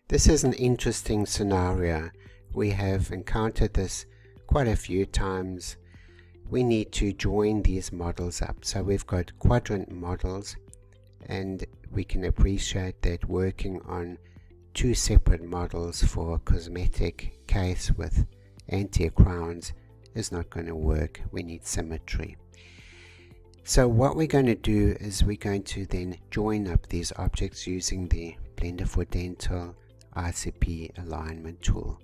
This is an interesting scenario. We have encountered this quite a few times. We need to join these models up. So we've got quadrant models, and we can appreciate that working on two separate models for a cosmetic case with anti-crowns is not going to work. We need symmetry. So what we're going to do is we're going to then join up these objects using the Blender for Dental ICP alignment tool.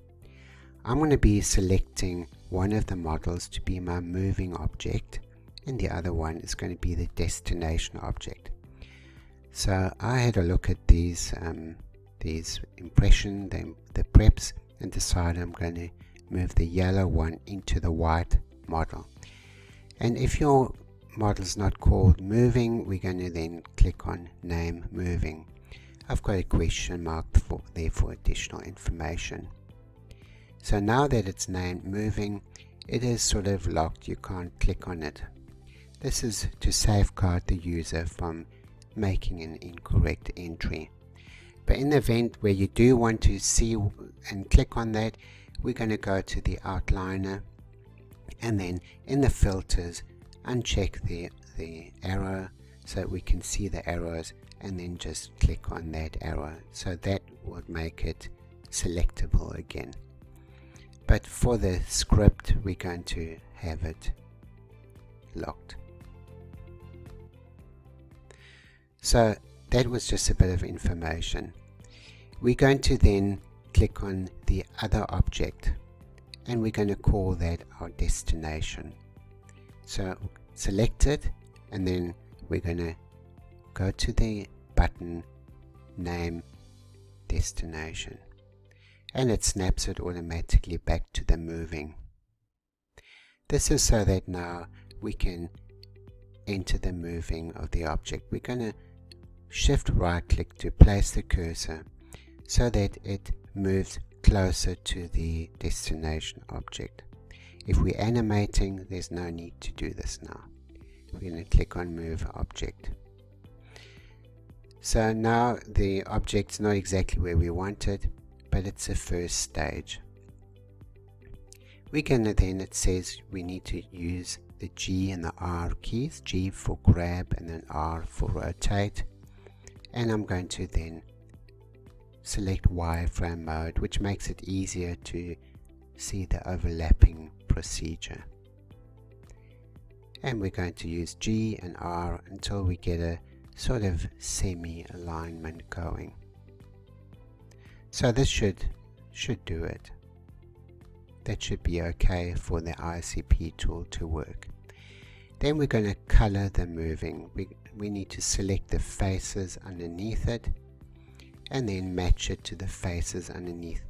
I'm going to be selecting one of the models to be my moving object, and the other one is going to be the destination object. So I had a look at these impression, the preps, and decided I'm going to move the yellow one into the white model. And if your model is not called moving, we're going to then click on name moving. I've got a question mark there for additional information. So now that it's named moving, it is sort of locked. You can't click on it. This is to safeguard the user from making an incorrect entry. But in the event where you do want to see and click on that, we're going to go to the outliner, and then in the filters uncheck the arrow so that we can see the arrows, and then just click on that arrow. So that will make it selectable again. But for the script, we're going to have it locked. So that was just a bit of information. We're going to then click on the other object, and we're going to call that our destination. So select it, and then we're going to go to the button name destination, and it snaps it automatically back to the moving. This is so that now we can enter the moving of the object. We're going to shift right click to place the cursor so that it moves closer to the destination object. If we're animating, there's no need to do this now. We're going to click on move object. So now the object's not exactly where we want it, but it's a first stage. We're going to then, it says we need to use the G and the R keys, G for grab and then R for rotate. And I'm going to then select wireframe mode, which makes it easier to see the overlapping procedure. And we're going to use G and R until we get a sort of semi-alignment going. So this should do it. That should be okay for the ICP tool to work. Then we're going to color the moving. We need to select the faces underneath it, and then match it to the faces underneath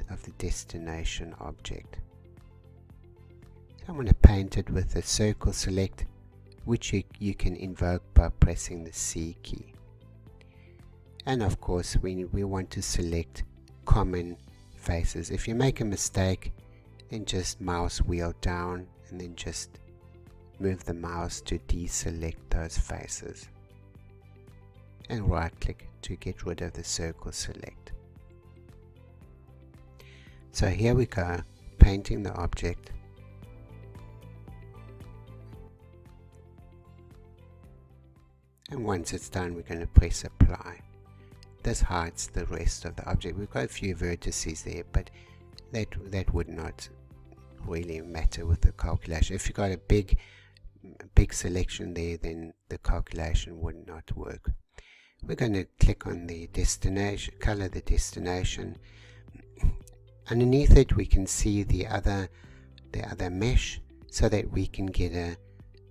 of the destination object. So I'm going to paint it with the circle select, which you can invoke by pressing the C key. And of course we want to select common faces. If you make a mistake, then just mouse wheel down and then just move the mouse to deselect those faces, and right click to get rid of the circle select. So here we go, painting the object. And once it's done, we're going to press apply. This hides the rest of the object. We've got a few vertices there, but that would not really matter with the calculation. If you've got a big selection there, then the calculation would not work. We're going to click on the destination, color the destination. Underneath it we can see the other mesh, so that we can get a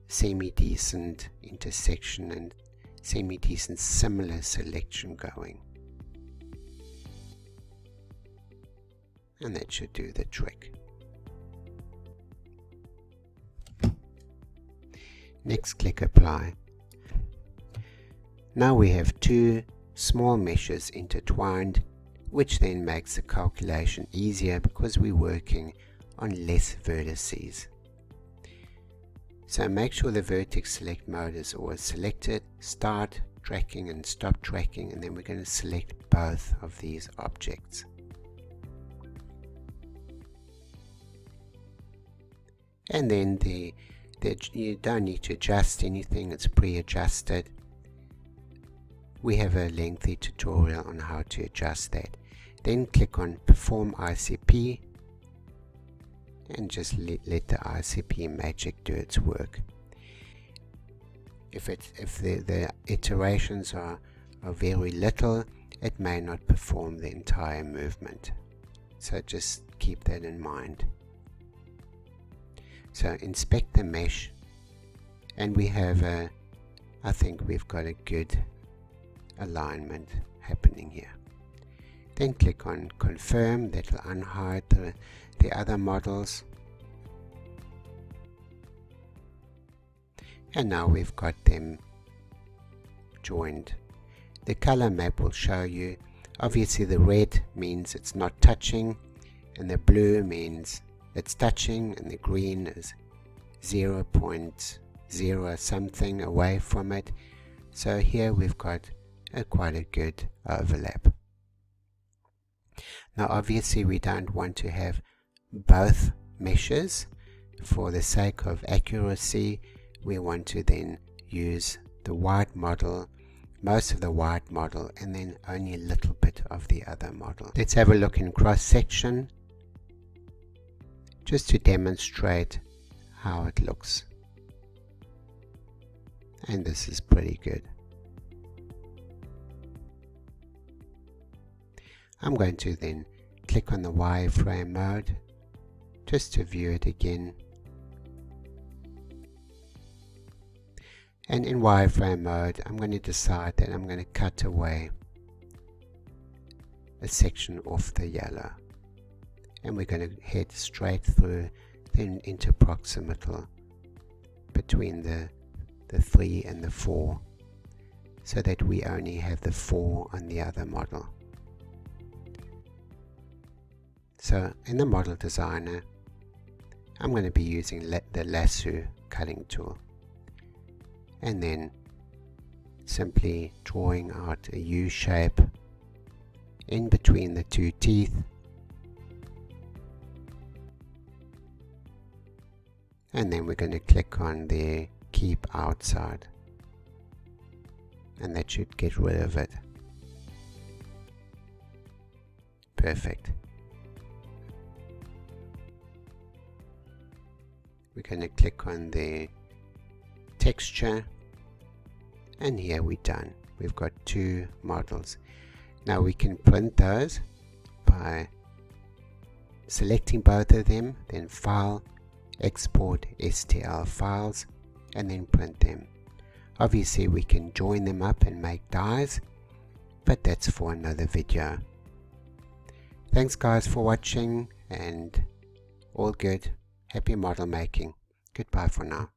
semi-decent intersection and semi-decent similar selection going. And that should do the trick. Next, click apply. Now we have two small meshes intertwined, which then makes the calculation easier because we're working on less vertices. So make sure the vertex select mode is always selected. Start, tracking and stop tracking, and then we're going to select both of these objects. And then you don't need to adjust anything, it's pre-adjusted. We have a lengthy tutorial on how to adjust that. Then click on Perform ICP and just let the ICP magic do its work. If the iterations are very little, it may not perform the entire movement. So just keep that in mind. So inspect the mesh, and we have I think we've got a good alignment happening here. Then click on Confirm. That will unhide the other models. And now we've got them joined. The color map will show you, obviously the red means it's not touching, and the blue means it's touching, and the green is 0.0 something away from it. So here we've got quite a good overlap. Now obviously we don't want to have both meshes. For the sake of accuracy, we want to then use the white model, most of the white model, and then only a little bit of the other model. Let's have a look in cross section, just to demonstrate how it looks. And this is pretty good. I'm going to then click on the wireframe mode just to view it again. And in wireframe mode, I'm going to decide that I'm going to cut away a section off the yellow. And we're going to head straight through, then into proximal between the 3 and the 4, so that we only have the 4 on the other model. So in the model designer, I'm going to be using the lasso cutting tool, and then simply drawing out a U shape in between the two teeth, and then we're going to click on the keep outside, and that should get rid of it. Perfect. We're going to click on the texture, and here we're done. We've got two models. Now we can print those by selecting both of them, then File, Export STL files, and then print them. Obviously we can join them up and make dies, but that's for another video. Thanks guys for watching, and all good. Happy model making. Goodbye for now.